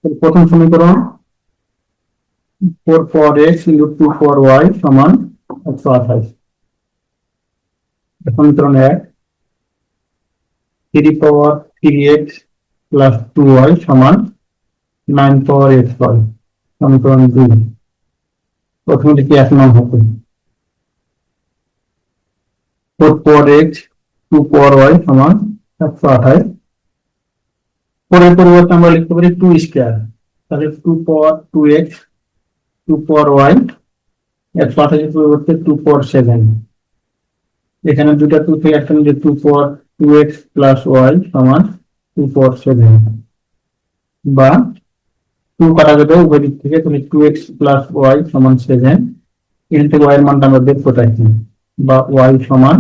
প্রথম সমীকরণ 4 পাওয়ার x into 2 পাওয়ার y সমান 128। সমীকরণ 1 3 পাওয়ার 3x প্লাস 2y সমান 9 পাওয়ার xy। সমীকরণ 2 প্রথমে কি 1 নং হবে 4 পাওয়ার x 2 পাওয়ার y সমান 128। পরের পরিবর্তে আমরা লিখতে পারি 2 স্কয়ার, তাহলে 2 পাওয়ার 2x 2 পাওয়ার y 128 এর পরিবর্তে 2 পাওয়ার 7। এখানে দুটো 2 থেকে একটা নিলে 2 পাওয়ার 2x প্লাস y সমান 2 পাওয়ার 7, বা 2 কাটা যাবে উভয় দিক থেকে, তাহলে 2x প্লাস y সমান 7। এখান থেকে y এর মানটা আমরা বের করতে পারি, বা y সমান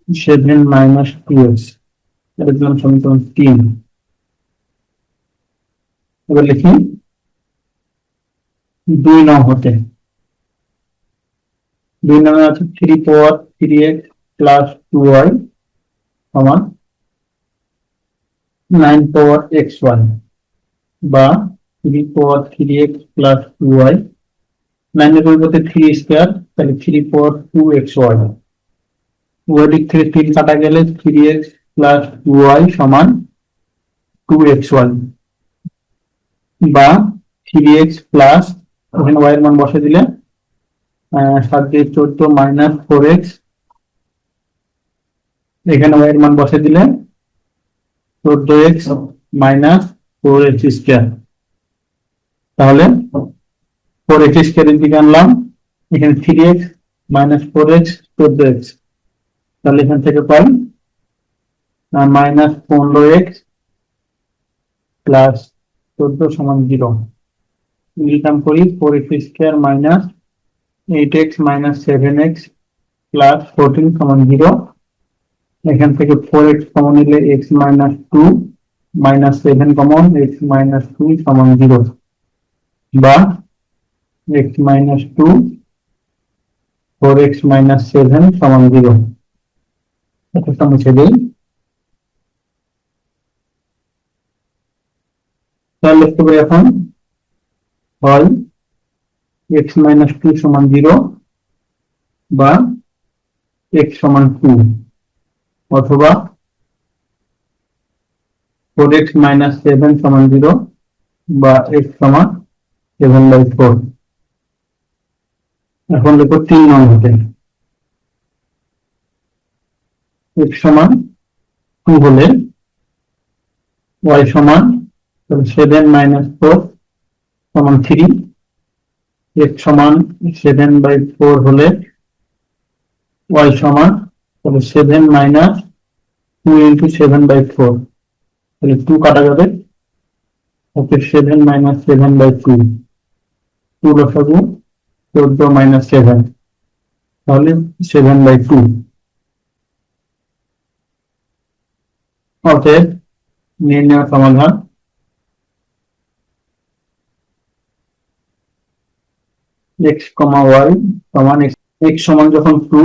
7 মাইনাস 2x। এটা দিলাম সমীকরণ 3। এবার লিখি 2 নং হতে 2 নং আছে 3 পাওয়ার 3x প্লাস 2y সমান 9 পাওয়ার xy, বা 3 পাওয়ার 3x প্লাস 2y 9 এর পরিবর্তে 3 স্কয়ার, তাহলে 3 পাওয়ার 2xy। উভয় দিক থেকে 3 কাটা গেলে 3x প্লাস 2y সমান 2xy, বা 3x প্লাস ওখানে y এর মান বসে দিলে 7 দিয়ে 14 মাইনাস 4x, এখানে y এর মান বসে দিলে 14x মাইনাস 4x স্কয়ার। তাহলে 4x স্কয়ার এর দিকে আনলাম, এখানে 3x মাইনাস 4x 14x, তাহলে এখান থেকে পাই মাইনাস 15x প্লাস 14 সমান 0। লিখলাম করি 4x square minus 8x minus 7x plus 14 সমান 0। এখান থেকে 4x কমন নিলে x minus 2 minus 7 common x minus 2 সমান 0, বা x মাইনাস 2 4x মাইনাস 7 সমান 0। এটা মুছে দেই, তাহলে লিখতে পারি এখন হয় x মাইনাস 2 সমান 0, বা x সমান 2, অথবা 4x মাইনাস 7 সমান 0, বা x সমান 7/4। এখন লিখো 3 নং হতে x সমান 2 হলে y সমান 7 মাইনাস 4 সমান 3, x সমান 7/4 হলে y সমান 7 মাইনাস 2 ইন্টু 7/4, তাহলে 2 কাটা যাবে, 7 মাইনাস 7/2, 2 লসাগু 14 মাইনাস 7, তাহলে 7/2। অতএব নির্ণয় সমাধান x, y সমান x সমান যখন 2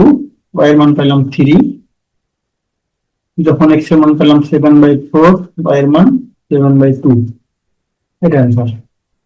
y এর মান পেলাম 3, যখন x এর মান পেলাম 7/4 y এর মান 7/2। এটা অ্যান্সার।